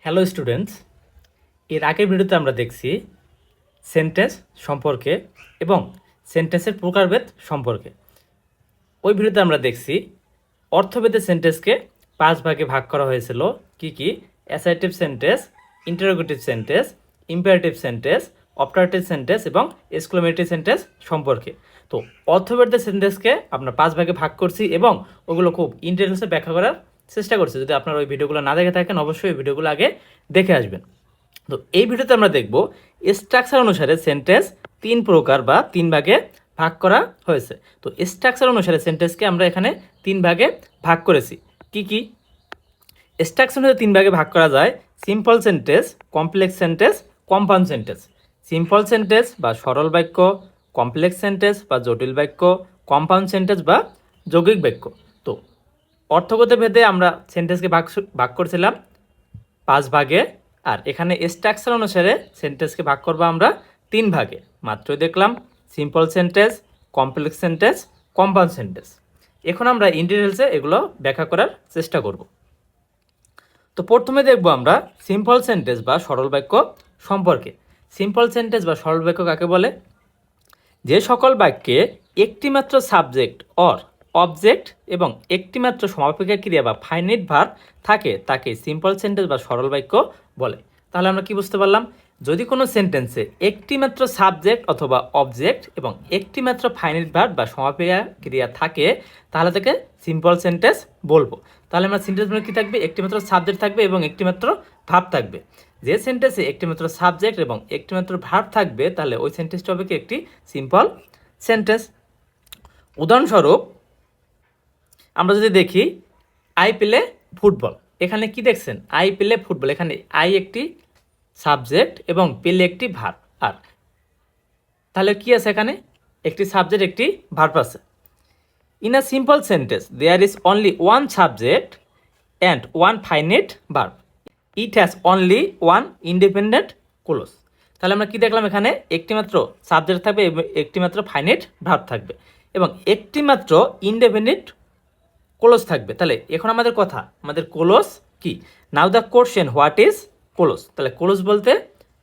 Hello students, এর আগের ভিডিওতে আমরা দেখছি সেন্টেন্স সম্পর্কে এবং সেন্টেন্সের প্রকারভেদ সম্পর্কে। ওই ভিডিওতে আমরা দেখছি অর্থভেদে সেন্টেন্সকে 5 ভাগে ভাগ করা হয়েছিল। কি কি? Assertive sentence, interrogative sentence, imperative sentence, operative sentence এবং এক্সক্লেমেটরি সেন্টেন্স সম্পর্কে। তো অর্থভেদে সেন্টেন্সকে আমরা 5 ভাগে ভাগ করছি এবং ওগুলো খুব ইন্টেন্সে ব্যাখ্যা করার চেষ্টা করছি। যদি আপনারা ওই ভিডিওগুলো না দেখে থাকেন, অবশ্যই ওই ভিডিওগুলো আগে দেখে আসবেন। তো এই ভিডিওতে আমরা দেখব স্ট্রাকচার অনুসারে সেন্টেন্স 3 প্রকার বা 3 ভাগে ভাগ করা হয়েছে। তো স্ট্রাকচার অনুসারে সেন্টেন্সকে আমরা এখানে 3 ভাগে ভাগ করেছি। কি কি? স্ট্রাকচার অনুসারে 3 ভাগে ভাগ করা যায়: simple sentence, complex sentence, compound sentence. Simple sentence বা সরল বাক্য, কমপ্লেক্স সেন্টেন্স বা জটিল বাক্য, কম্পাউন্ড সেন্টেন্স বা যৌগিক বাক্য। তো অর্থগত ভেদে আমরা সেন্টেন্সকে ভাগ করছিলাম 5 ভাগে, আর এখানে স্ট্রাকচার অনুসারে সেন্টেন্সকে ভাগ করবো আমরা 3 ভাগে। মাত্রই দেখলাম simple sentence, complex sentence, compound sentence. এখন আমরা ইন ডিটেলসে এগুলো ব্যাখ্যা করার চেষ্টা করব। তো প্রথমে দেখব আমরা সিম্পল সেন্টেন্স বা সরল বাক্য সম্পর্কে। সিম্পল সেন্টেন্স বা সরল বাক্য কাকে বলে? যে সকল বাক্যে একটিমাত্র সাবজেক্ট অর অবজেক্ট এবং একটিমাত্র সমাপিকা ক্রিয়া বা ফাইনাইট ভার্ব থাকে তাকে সিম্পল সেন্টেন্স বা সরল বাক্য বলে। তাহলে আমরা কি বুঝতে পারলাম? যদি কোনো সেন্টেন্সে একটিমাত্র সাবজেক্ট অথবা অবজেক্ট এবং একটিমাত্র ফাইনাইট ভার্ব বা সমাপিকা ক্রিয়া থাকে তাহলে তাকে সিম্পল সেন্টেন্স বলবো। তাহলে আমরা সেন্টেন্সগুলো কী থাকবে? একটিমাত্র সাবজেক্ট থাকবে এবং একটিমাত্র ভার্ব থাকবে। যে সেন্টেন্সে একটিমাত্র সাবজেক্ট এবং একটিমাত্র ভার্ব থাকবে তাহলে ওই সেন্টেন্সটা হবে কি? একটি সিম্পল সেন্টেন্স। উদাহরণস্বরূপ আমরা যদি দেখি আই প্লে ফুটবল, এখানে কি দেখছেন? আই প্লে ফুটবল, এখানে আই একটি সাবজেক্ট এবং প্লে একটি ভার্ব। আর তাহলে কি আছে? এখানে একটি সাবজেক্ট একটি ভার্ব আছে। In a simple sentence there is only one subject and one finite verb. It has only one independent clause. তাহলে আমরা কি দেখলাম? এখানে একটিমাত্র সাবজেক্ট থাকবে এবং একটিমাত্র ফাইনাইট ভার্ব থাকবে এবং একটিমাত্র ইন্ডিপেন্ডেন্ট ক্লোজ থাকবে। তাহলে এখন আমাদের কথা, আমাদের ক্লোজ কি? Now the question, what is clause? তাহলে ক্লোজ বলতে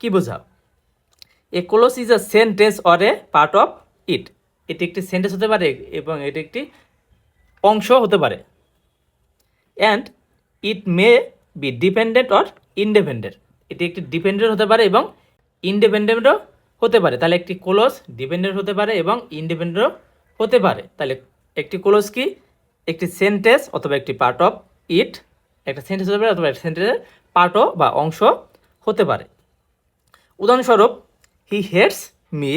কি বোঝাও? A clause is a sentence or a part of it. এটি একটি সেন্টেন্স হতে পারে এবং এটি একটি অংশ হতে পারে। And it may be dependent or independent. এটি একটি ডিপেন্ডেন্ট হতে পারে এবং ইন্ডিপেন্ডেন্টও হতে পারে। তাহলে একটি ক্লোজ ডিপেন্ডেন্ট হতে পারে এবং ইন্ডিপেন্ডেন্টও হতে পারে। তাহলে একটি ক্লোজ কি? একটি সেন্টেন্স অথবা একটি পার্ট অফ ইট। একটা সেন্টেন্স হতে পারে অথবা একটা সেন্টেন্সের পার্টও বা অংশ হতে পারে। উদাহরণস্বরূপ he hates me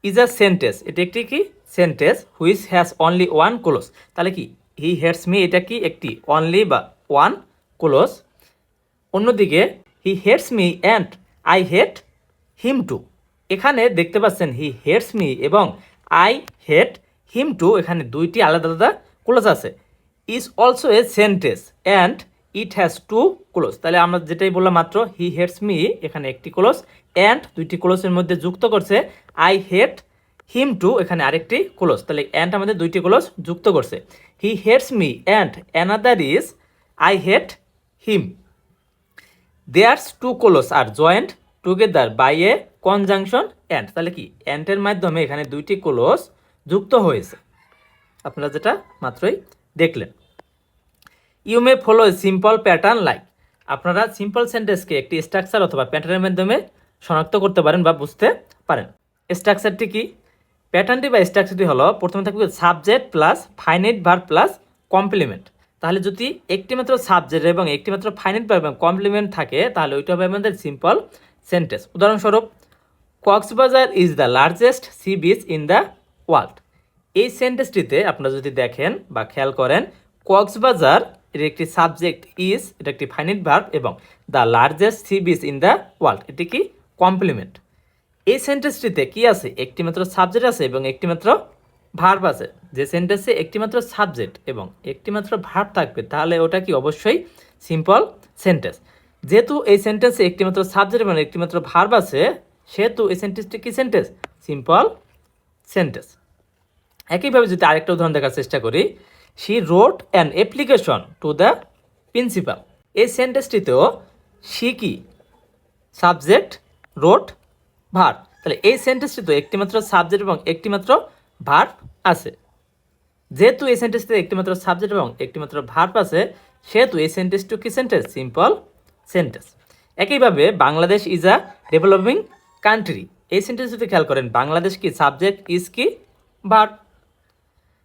is a sentence. এটি একটি কি? Sentence which has only one clause. তাহলে কি? হি হেটস মি এটা কি? একটি অনলি বা ওয়ান ক্লোজ। অন্যদিকে he hates me and I hate him too. এখানে দেখতে পাচ্ছেন হি হেটস মি এবং আই হেট হিম টু, এখানে দুইটি আলাদা আলাদা ক্লোজ আছে। Is also a sentence and it has two clause. তাহলে আমরা যেটাই বললাম মাত্র, হি হেটস মি এখানে একটি ক্লোজ, অ্যান্ড দুইটি ক্লোজের মধ্যে যুক্ত করছে আই হেট হিম টু, এখানে আরেকটি ক্লোজ। তাহলে অ্যান্ড আমাদের দুইটি ক্লোজ যুক্ত করছে। He hates me and another is I hate him. There's two clause are joint together by a conjunction and. তাহলে কি? অ্যান্ডের মাধ্যমে এখানে দুইটি ক্লোজ যুক্ত হয়েছে, আপনারা যেটা মাত্রই দেখলেন। You may follow simple pattern like. আপনারা সিম্পল সেন্টেন্সকে একটি স্ট্রাকচার অথবা প্যাটার্নের মাধ্যমে শনাক্ত করতে পারেন বা বুঝতে পারেন। স্ট্রাকচারটি কি? প্যাটার্নটি বা স্ট্রাকচারটি হলো, প্রথমে থাকবে subject plus finite verb plus complement. তাহলে যদি একটিমাত্র সাবজেক্ট এবং একটিমাত্র ফাইনাইট ভার্ব এবং কমপ্লিমেন্ট থাকে তাহলে ওইটা হবে আমাদের সিম্পল সেন্টেন্স। উদাহরণস্বরূপ Cox's Bazar is the largest sea beach in the world. এই সেন্টেন্সটিতে আপনারা যদি দেখেন বা খেয়াল করেন, কক্সবাজার এর একটি সাবজেক্ট ইজ, এটা একটি ফাইনাইট ভার্ব, এবং the largest sea beach in the world এটি কি? কমপ্লিমেন্ট। এই সেন্টেন্সটিতে কি আছে? একটিমাত্র সাবজেক্ট আছে এবং একটিমাত্র ভার্ব আছে। যে সেন্টেন্সে একটিমাত্র সাবজেক্ট এবং একটিমাত্র ভার্ব থাকবে তাহলে ওটা কি? অবশ্যই সিম্পল সেন্টেন্স। যেহেতু এই সেন্টেন্সে একটিমাত্র সাবজেক্ট এবং একটিমাত্র ভার্ব আছে সেহেতু এই সেন্টেন্সটি কি সেন্টেন্স? Simple sentence. একইভাবে যদি আরেকটা উদাহরণ দেখার চেষ্টা করি, she wrote an application to the principal. এই সেন্টেন্সটিতেও সি কি সাবজেক্ট রোট ভার্ব। তাহলে এই সেন্টেন্সটি তো একটিমাত্র সাবজেক্ট এবং একটিমাত্র ভার্ব আছে। যেহেতু এই সেন্টেন্সটিতে একটিমাত্র সাবজেক্ট এবং একটিমাত্র ভার্ব আছে, সেহেতু এই সেন্টেন্সটি কি সেন্টেন্স? Simple sentence. একইভাবে Bangladesh is a developing country, এই সেন্টেন্সটিতে খেয়াল করেন বাংলাদেশ কি সাবজেক্ট, ইজ কি ভার্ব।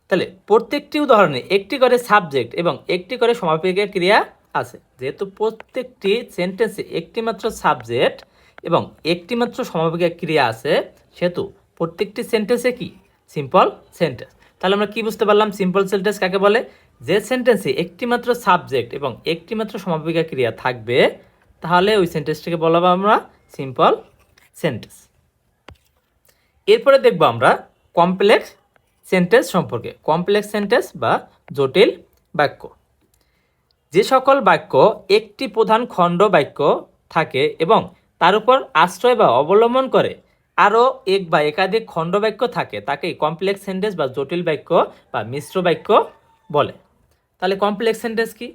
তাহলে প্রত্যেকটি উদাহরণে একটি করে সাবজেক্ট এবং একটি করে সমাপিকা ক্রিয়া আছে। যেহেতু প্রত্যেকটি সেন্টেন্সে একটিমাত্র সাবজেক্ট এবং একটিমাত্র সমাপিকা ক্রিয়া আছে, সেহেতু প্রত্যেকটি সেন্টেন্সে কি সিম্পল সেন্টেন্স। তাহলে আমরা কি বুঝতে পারলাম সিম্পল সেন্টেন্স কাকে বলে? যে সেন্টেন্সে একটিমাত্র সাবজেক্ট এবং একটিমাত্র সমাপিকা ক্রিয়া থাকবে, তাহলে ওই সেন্টেন্সটিকে বলবো আমরা সিম্পল সেন্টেন্স। এরপরে দেখব আমরা কমপ্লেক্স সেন্টেন্স সম্পর্কে। কমপ্লেক্স সেন্টেন্স বা জটিল বাক্য। যে সকল বাক্য একটি প্রধান খণ্ড বাক্য থাকে এবং তার উপর আশ্রয় বা অবলম্বন করে আরও এক বা একাধিক খণ্ড বাক্য থাকে, তাকেই কমপ্লেক্স সেন্টেন্স বা জটিল বাক্য বা মিশ্র বাক্য বলে। তাহলে কমপ্লেক্স সেন্টেন্স কি?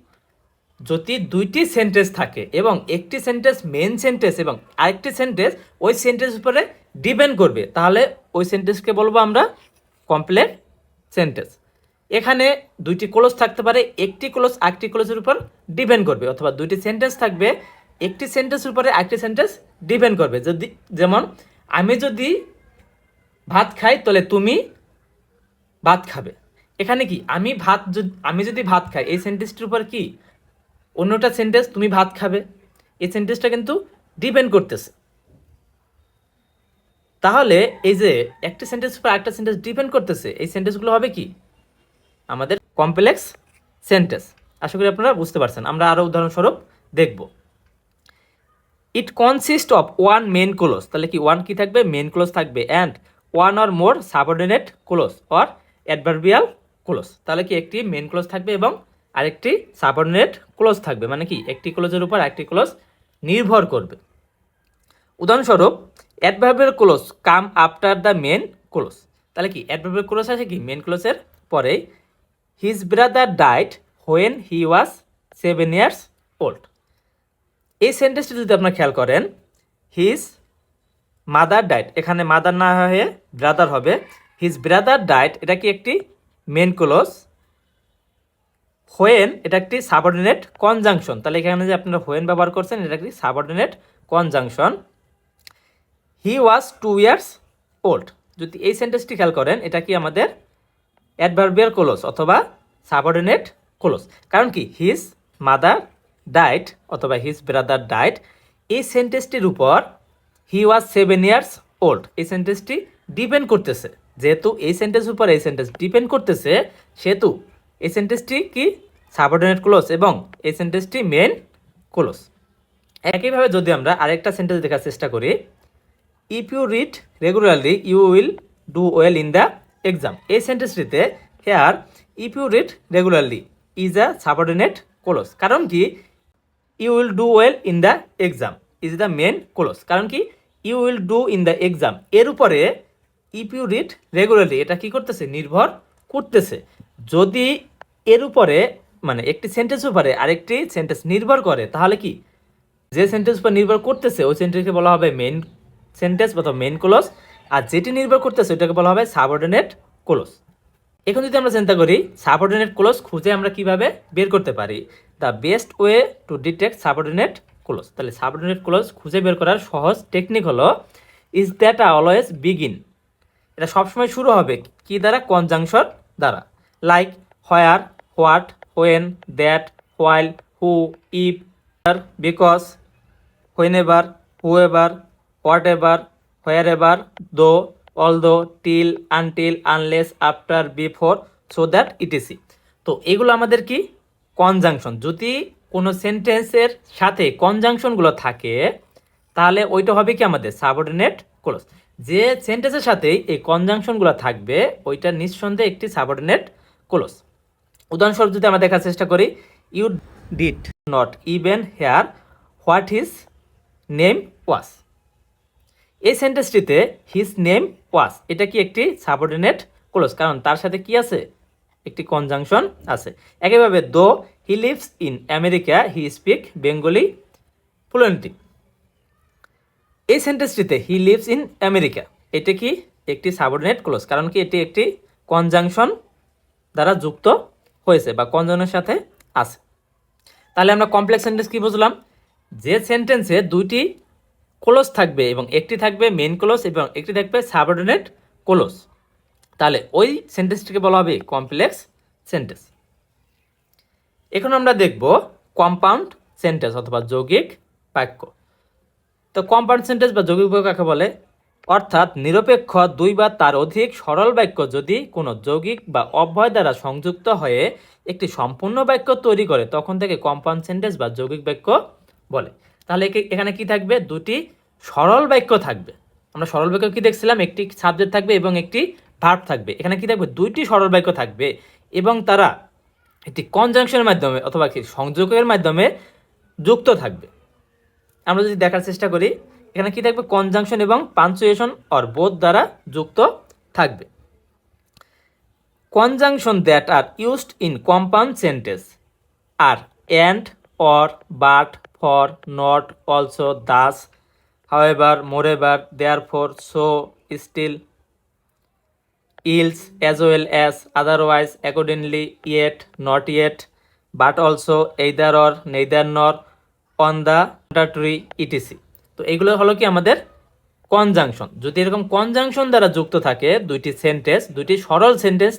যদি দুইটি সেন্টেন্স থাকে এবং একটি সেন্টেন্স মেন সেন্টেন্স এবং আরেকটি সেন্টেন্স ওই সেন্টেন্স উপরে ডিপেন্ড করবে, তাহলে ওই সেন্টেন্সকে বলবো আমরা কমপ্লেক্স সেন্টেন্স। এখানে দুইটি ক্লোজ থাকতে পারে, একটি ক্লোজ আরেকটি ক্লোজের উপর ডিপেন্ড করবে, অথবা দুইটি সেন্টেন্স থাকবে, একটি সেন্টেন্সের উপরে আরেকটি সেন্টেন্স ডিপেন্ড করবে। যদি যেমন আমি যদি ভাত খাই তাহলে তুমি ভাত খাবে। এখানে কি আমি যদি ভাত খাই, এই সেন্টেন্সটির উপর কি অন্যটা সেন্টেন্স তুমি ভাত খাবে, এই সেন্টেন্সটা কিন্তু ডিপেন্ড করতেছে। তাহলে এই যে একটি সেন্টেন্স উপর আরেকটা সেন্টেন্স ডিপেন্ড করতেছে, এই সেন্টেন্সগুলো হবে কি আমাদের কমপ্লেক্স সেন্টেন্স। আশা করি আপনারা বুঝতে পারছেন। আমরা আরও উদাহরণস্বরূপ দেখব। It consist of one main clause, তাহলে কি ওয়ান কি থাকবে? মেন ক্লোজ থাকবে। And one or more subordinate clause or adverbial clause, তাহলে কি একটি মেন ক্লোজ থাকবে এবং আরেকটি সাবঅর্ডিনেট ক্লোজ থাকবে, মানে কি একটি ক্লোজের উপর আরেকটি ক্লোজ নির্ভর করবে। উদাহরণস্বরূপ adverbial clause come after the main clause, তাহলে কি অ্যাডভার্বিয়াল ক্লোজ আছে কি মেন ক্লোজের পরে। His brother died when he was 7 years old, এই সেন্টেন্সটি যদি আপনারা খেয়াল করেন, হিজ মাদার ডাইড, এখানে মাদার না হয়ে ব্রাদার হবে। হিজ ব্রাদার ডাইড এটা কি একটি মেন ক্লোজ। হোয়েন এটা একটি সাবঅর্ডিনেট কনজাংশন, তাহলে এখানে যে আপনারা হোয়েন ব্যবহার করছেন এটা একটি সাবঅর্ডিনেট কনজাংশন। হি ওয়াজ 2 years old, যদি এই সেন্টেন্সটি খেয়াল করেন এটা কি আমাদের অ্যাডভার্বিয়াল ক্লোজ অথবা সাবঅর্ডিনেট ক্লোজ। কারণ কি হিজ মাদার ডাইড অথবা হিজ ব্রাদার ডাইড, এই সেন্টেন্সটির উপর হি ওয়াজ 7 years old, এই সেন্টেন্সটি ডিপেন্ড করতেছে। যেহেতু এই সেন্টেন্সের উপর এই সেন্টেন্স ডিপেন্ড করতেছে, সেহেতু এই সেন্টেন্সটি কি সাবঅর্ডিনেট ক্লোজ এবং এই সেন্টেন্সটি মেন ক্লোজ। একইভাবে যদি আমরা আরেকটা সেন্টেন্স দেখার চেষ্টা করি, if you read regularly you will do well in the exam, এই সেন্টেন্সটিতে here if you read regularly is a subordinate clause. কারণ কি you will do well in the exam is the main clause. কারণ কি you will do in the exam এর উপরে if you read regularly এটা কি করতেছে? নির্ভর করতেছে। যদি এর উপরে মানে একটি সেন্টেন্স উপরে আরেকটি সেন্টেন্স নির্ভর করে, তাহলে কি যে সেন্টেন্স উপর নির্ভর করতেছে ওই সেন্টেন্সকে বলা হবে মেন সেন্টেন্স অথবা মেন ক্লোজ, আর যেটি নির্ভর করতেছে ওইটাকে বলা হবে সাবঅর্ডিনেট ক্লোজ। এখন যদি আমরা চিন্তা করি সাবঅর্ডিনেট ক্লোজ খুঁজে আমরা কিভাবে বের করতে পারি, the best way to detect subordinate clause, তাহলে সাবঅর্ডিনেট ক্লোজ খুঁজে বের করার সহজ টেকনিক হলো ইজ দ্যাট অলওয়েজ বিগিন, এটা সবসময় শুরু হবে কি দ্বারা? কনজাংশন দ্বারা। Like where, what, when, that, while, who, if, because, whenever, whoever, whatever, wherever, though, although, till, until, unless, after, before, so that etc. তো এগুলো আমাদের কি কনজাংশন। যদি কোনো সেন্টেন্সের সাথে কনজাংশনগুলো থাকে তাহলে ওইটা হবে কি আমাদের সাবঅর্ডিনেট ক্লোজ। যে সেন্টেন্সের সাথেই এই কনজাংশনগুলো থাকবে ওইটা নিঃসন্দেহে একটি সাবঅর্ডিনেট ক্লোজ। উদাহরণস্বরূপ যদি আমরা দেখার চেষ্টা করি, you did not even hear what his name was, এই সেন্টেন্সটিতে হিজ নেম ওয়াজ এটা কি একটি সাবঅর্ডিনেট ক্লোজ, কারণ তার সাথে কি আছে? একটি কনজাংশন আছে। একইভাবে দো he lives in America he speak Bengali fluently. এই সেন্টেন্সটিতে হি লিভস ইন আমেরিকা, এটা কি একটি সাবঅর্ডিনেট ক্লজ, কারণ কি এটি একটি কনজাংশন দ্বারা যুক্ত হয়েছে বা কনজাংশনের সাথে আছে। তাহলে আমরা কমপ্লেক্স সেন্টেন্স কি বুঝলাম? যে সেন্টেন্সে দুইটি ক্লোজ থাকবে এবং একটি থাকবে মেইন ক্লোজ এবং একটি থাকবে সাবঅর্ডিনেট ক্লোজ, তাহলে ওই সেন্টেন্সটিকে বলা হবে কমপ্লেক্স সেন্টেন্স। এখন আমরা দেখব কম্পাউন্ড সেন্টেন্স অথবা যৌগিক বাক্য। তো কম্পাউন্ড সেন্টেন্স বা যৌগিক বাক্য কাকে বলে? অর্থাৎ নিরপেক্ষ দুই বা তার অধিক সরল বাক্য যদি কোনো যৌগিক বা অব্যয় দ্বারা সংযুক্ত হয়ে একটি সম্পূর্ণ বাক্য তৈরি করে তখন থেকে কম্পাউন্ড সেন্টেন্স বা যৌগিক বাক্য বলে। তাহলে এখানে কি থাকবে? দুটি সরল বাক্য থাকবে। আমরা সরল বাক্য কি দেখছিলাম? একটি সাবজেক্ট থাকবে এবং একটি ভার্ব থাকবে। এখানে কি থাকবে? দুইটি সরল বাক্য থাকবে এবং তারা একটি কনজাংশনের মাধ্যমে অথবা কি সংযোগের মাধ্যমে যুক্ত থাকবে। আমরা যদি দেখার চেষ্টা করি, এখানে কি থাকবে? কনজাংশন এবং পাঞ্চুয়েশন অর বোথ দ্বারা যুক্ত থাকবে। Conjunction that are used in compound sentence are and, or, but, for, not, also, thus, however, moreover, therefore, so, still, else, as well as, otherwise, accordingly, yet, not yet, but also, either or, neither nor, on the contrary, etc. তো এগুলো হলো কি আমাদের conjunction. যদি এরকম conjunction দ্বারা যুক্ত থাকে দুইটি সেন্টেন্স, দুইটি সরল সেন্টেন্স,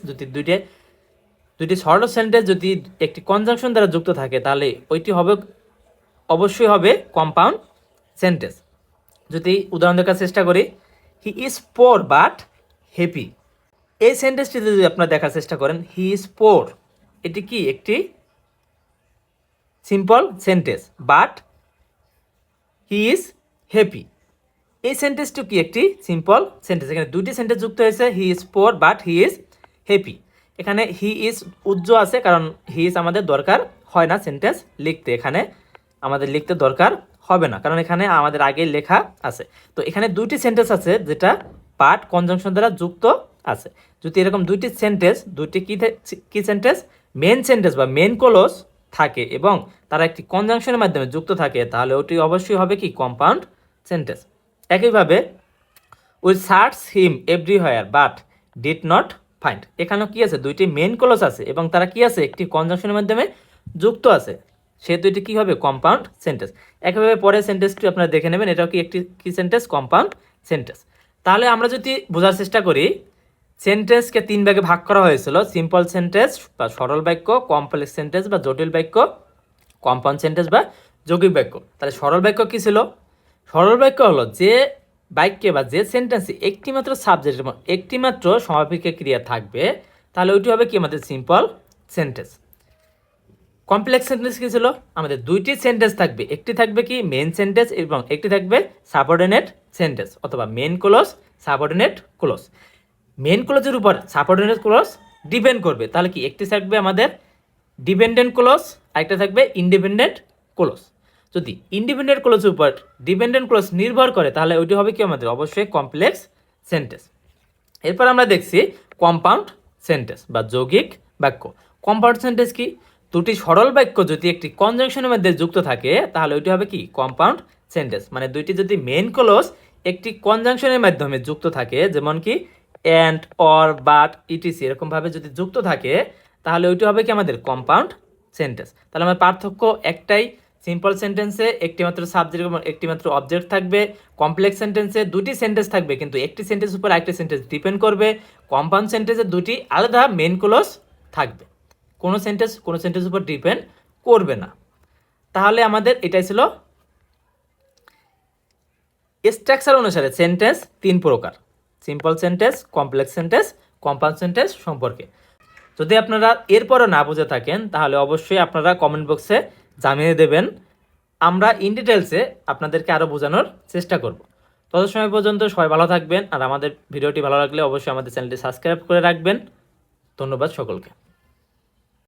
দুইটি সরল সেন্টেন্স যদি একটি কনজাংশন দ্বারা যুক্ত থাকে তাহলে ওইটি হবে অবশ্যই হবে কম্পাউন্ড সেন্টেন্স। যদি উদাহরণ দেখার চেষ্টা করি, he is poor but happy. এই সেন্টেন্সটিতে যদি আপনারা দেখার চেষ্টা করেন, হি ইজ পোর, এটি কি একটি simple sentence, but he is happy, এই সেন্টেন্সটি কি একটি সিম্পল সেন্টেন্স। এখানে দুইটি সেন্টেন্স যুক্ত হয়েছে, he is poor but he is happy. এখানে হি ইজ উজ্জ্ব আছে, কারণ হি ইজ আমাদের দরকার হয় না সেন্টেন্স লিখতে, এখানে আমাদের লিখতে দরকার হবে না, কারণ এখানে আমাদের আগে লেখা আছে। তো এখানে দুইটি সেন্টেন্স আছে যেটা পার্ট কনজাংশন দ্বারা যুক্ত আছে। যদি এরকম দুইটি সেন্টেন্স, দুইটি কি সেন্টেন্স? মেন সেন্টেন্স বা মেন ক্লজ থাকে এবং তারা একটি কনজাংশনের মাধ্যমে যুক্ত থাকে তাহলে ওটি অবশ্যই হবে কি কম্পাউন্ড সেন্টেন্স। একইভাবে we search him everywhere but did not find, এখানেও কি আছে? দুইটি মেন ক্লজ আছে এবং তারা কি আছে? একটি কনজাংশনের মাধ্যমে যুক্ত আছে, সে দুইটি কি হবে? Compound sentence. একইভাবে পরের সেন্টেন্সটি আপনারা দেখে নেবেন, এটাও কি একটি কি সেন্টেন্স? Compound sentence. তাহলে আমরা যদি বোঝার চেষ্টা করি, সেন্টেন্সকে তিন ভাগে ভাগ করা হয়েছিল: সিম্পল সেন্টেন্স বা সরল বাক্য, কমপ্লেক্স সেন্টেন্স বা জটিল বাক্য, কম্পাউন্ড সেন্টেন্স বা যৌগিক বাক্য। তাহলে সরল বাক্য কি ছিল? সরল বাক্য হলো যে বাক্যে বা যে সেন্টেন্সে একটিমাত্র সাবজেক্ট এবং একটিমাত্র সমাপিকা ক্রিয়া থাকবে, তাহলে ওইটি হবে কি আমাদের সিম্পল সেন্টেন্স। কমপ্লেক্স সেন্টেন্স কি ছিল? আমাদের দুইটি সেন্টেন্স থাকবে, একটি থাকবে কি মেন সেন্টেন্স এবং একটি থাকবে সাবঅর্ডিনেট সেন্টেন্স অথবা main clause, subordinate clause. Main ক্লজের উপর সাবঅর্ডিনেট ক্লজ ডিপেন্ড করবে, তাহলে কি একটি থাকবে আমাদের ডিপেন্ডেন্ট ক্লজ, আরেকটা থাকবে ইন্ডিপেন্ডেন্ট ক্লজ। যদি ইন্ডিপেন্ডেন্ট ক্লজের উপর ডিপেন্ডেন্ট ক্লজ নির্ভর করে তাহলে ওইটি হবে কি আমাদের অবশ্যই কমপ্লেক্স সেন্টেন্স। এরপর আমরা দেখছি কম্পাউন্ড সেন্টেন্স বা যৌগিক বাক্য। কম্পাউন্ড সেন্টেন্স কি? দুটি সরল বাক্য যদি একটি কনজাংশনের মধ্যে যুক্ত থাকে তাহলে ওইটি হবে কি কম্পাউন্ড সেন্টেন্স। মানে দুইটি যদি মেন ক্লজ একটি কনজাংশনের মাধ্যমে যুক্ত থাকে, যেমন কি অ্যান্ড, অর, বাট, ইটিসি, এরকমভাবে যদি যুক্ত থাকে তাহলে ওইটি হবে কি আমাদের কম্পাউন্ড সেন্টেন্স। তাহলে আমার পার্থক্য একটাই, সিম্পল সেন্টেন্সে একটিমাত্র সাবজেক্ট এবং একটিমাত্র অবজেক্ট থাকবে, কমপ্লেক্স সেন্টেন্সে দুটি সেন্টেন্স থাকবে কিন্তু একটি সেন্টেন্স উপর আরেকটি সেন্টেন্স ডিপেন্ড করবে, কম্পাউন্ড সেন্টেন্সে দুটি আলাদা মেন ক্লজ থাকবে, কোনো সেন্টেন্স উপর ডিপেন্ড করবে না। তাহলে আমাদের এটাই ছিল স্ট্রাকচার অনুসারে সেন্টেন্স তিন প্রকার: simple sentence, complex sentence, compound sentence সম্পর্কে। যদি আপনারা এরপরও না বুঝে থাকেন তাহলে অবশ্যই আপনারা কমেন্ট বক্সে জানিয়ে দেবেন, আমরা ইন ডিটেলসে আপনাদেরকে আরও বোঝানোর চেষ্টা করব। তত সময় পর্যন্ত সবাই ভালো থাকবেন, আর আমাদের ভিডিওটি ভালো লাগলে অবশ্যই আমাদের চ্যানেলটি সাবস্ক্রাইব করে রাখবেন। ধন্যবাদ সকলকে।